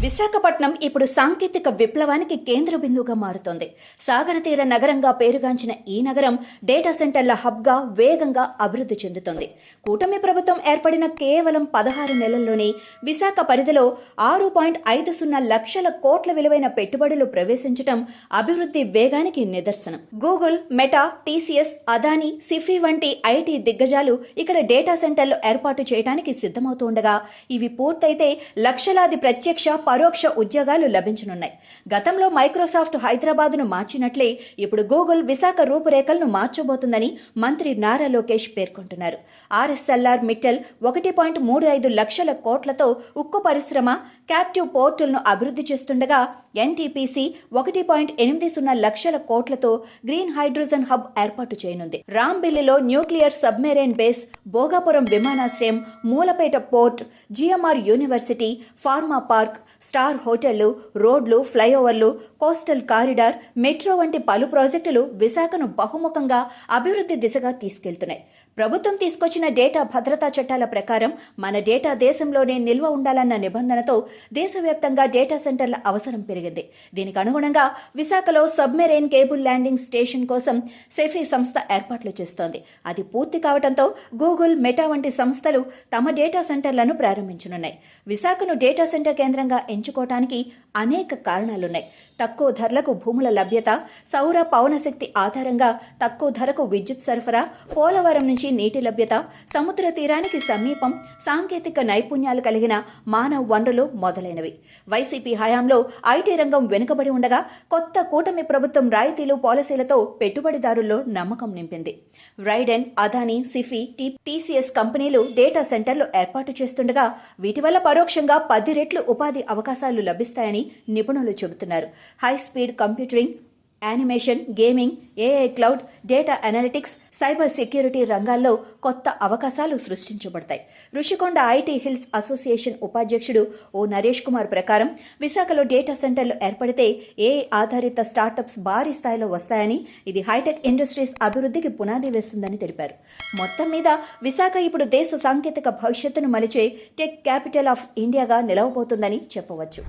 విశాఖపట్నం ఇప్పుడు సాంకేతిక విప్లవానికి కేంద్ర బిందువుగా మారుతోంది. సాగర తీర నగరంగా పేరుగాంచిన ఈ నగరం డేటా సెంటర్ల హబ్గా వేగంగా అభివృద్ధి చెందుతోంది. కూటమి ప్రభుత్వం ఏర్పడిన కేవలం 16 నెలల్లోనే విశాఖ పరిధిలో 6.50 లక్షల కోట్ల విలువైన పెట్టుబడులు ప్రవేశించడం అభివృద్ధి వేగానికి నిదర్శనం. Google, meta, TCS, Adani, Sify వంటి ఐటీ దిగ్గజాలు ఇక్కడ డేటా సెంటర్లు ఏర్పాటు చేయడానికి సిద్ధమవుతుండగా ఇవి పూర్తయితే లక్షలాది ప్రత్యక్ష పరోక్ష ఉద్యోగాలు లభించనున్నాయి. గతంలో మైక్రోసాఫ్ట్ హైదరాబాద్ను మార్చినట్లే ఇప్పుడు గూగుల్ విశాఖ రూపురేఖలను మార్చబోతుందని మంత్రి నారా లోకేష్ పేర్కొంటున్నారు. ఆర్ఎస్ఎల్ఆర్ మిట్టల్ 1.35 లక్షల కోట్లతో ఉక్కు పరిశ్రమ, క్యాప్టివ్ పోర్టులను అభివృద్ధి చేస్తుండగా ఎన్టీపీసీ 1.80 లక్షల కోట్లతో గ్రీన్ హైడ్రోజన్ హబ్ ఏర్పాటు చేయనుంది. రాంబిల్లిలో న్యూక్లియర్ సబ్మెరైన్ బేస్, భోగాపురం విమానాశ్రయం, Mulapeta port, GMR university, pharma park, star హోటళ్లు, రోడ్లు, ఫ్లైఓవర్లు, కోస్టల్ కారిడార్, మెట్రో వంటి పలు ప్రాజెక్టులు విశాఖను బహుముఖంగా అభివృద్ధి దిశగా తీసుకెళ్తున్నాయి. ప్రభుత్వం తీసుకొచ్చిన డేటా భద్రతా చట్టాల ప్రకారం మన డేటా దేశంలోనే నిల్వ ఉండాలన్న నిబంధనతో దేశవ్యాప్తంగా డేటా సెంటర్ల అవసరం పెరిగింది. దీనికి అనుగుణంగా విశాఖలో సబ్మెరైన్ కేబుల్ ల్యాండింగ్ స్టేషన్ కోసం సెఫీ సంస్థ ఏర్పాట్లు చేస్తోంది. అది పూర్తి కావడంతో గూగుల్, మెటా వంటి సంస్థలు తమ డేటా సెంటర్లను ప్రారంభించనున్నాయి. విశాఖను డేటా సెంటర్ కేంద్రంగా ఎంచుకోవటానికి అనేక కారణాలున్నాయి. తక్కువ ధరలకు భూముల లభ్యత, సౌర పవనశక్తి ఆధారంగా తక్కువ ధరకు విద్యుత్ సరఫరా, పోలవరం నుంచి నీటి లభ్యత, సముద్ర తీరానికి సమీపం, సాంకేతిక నైపుణ్యాలు కలిగిన మానవ వనరులు మొదలైనవి. వైసీపీ హయాంలో ఐటీ రంగం వెనుకబడి ఉండగా కొత్త కూటమి ప్రభుత్వం రాయితీలు, పాలసీలతో పెట్టుబడిదారుల్లో నమ్మకం నింపింది. రైడెన్, అదానీ, సిఫీ, టీసీఎస్ కంపెనీలు డేటా సెంటర్లు ఏర్పాటు చేస్తుండగా వీటి వల్ల పరోక్షంగా 10 రెట్లు ఉపాధి అవకాశాలు లభిస్తాయని నిపుణులు చెబుతున్నారు. High speed computing, animation, gaming, AI, cloud, data analytics, cyber security రంగాల్లో కొత్త అవకాశాలు సృష్టించబడతాయి. రుషికొండ ఐటీ హిల్స్ అసోసియేషన్ ఉపాధ్యక్షుడు ఓ నరేష్ కుమార్ ప్రకారం విశాఖలో డేటా సెంటర్లు ఏర్పడితే ఏఐ ఆధారిత స్టార్టప్స్ భారీ స్థాయిలో వస్తాయని, ఇది హైటెక్ ఇండస్ట్రీస్ అభివృద్ధికి పునాది వేస్తుందని తెలిపారు. మొత్తం మీద విశాఖ ఇప్పుడు దేశ సాంకేతిక భవిష్యత్తును మలిచే టెక్ క్యాపిటల్ ఆఫ్ ఇండియాగా నిలవబోతుందని చెప్పవచ్చు.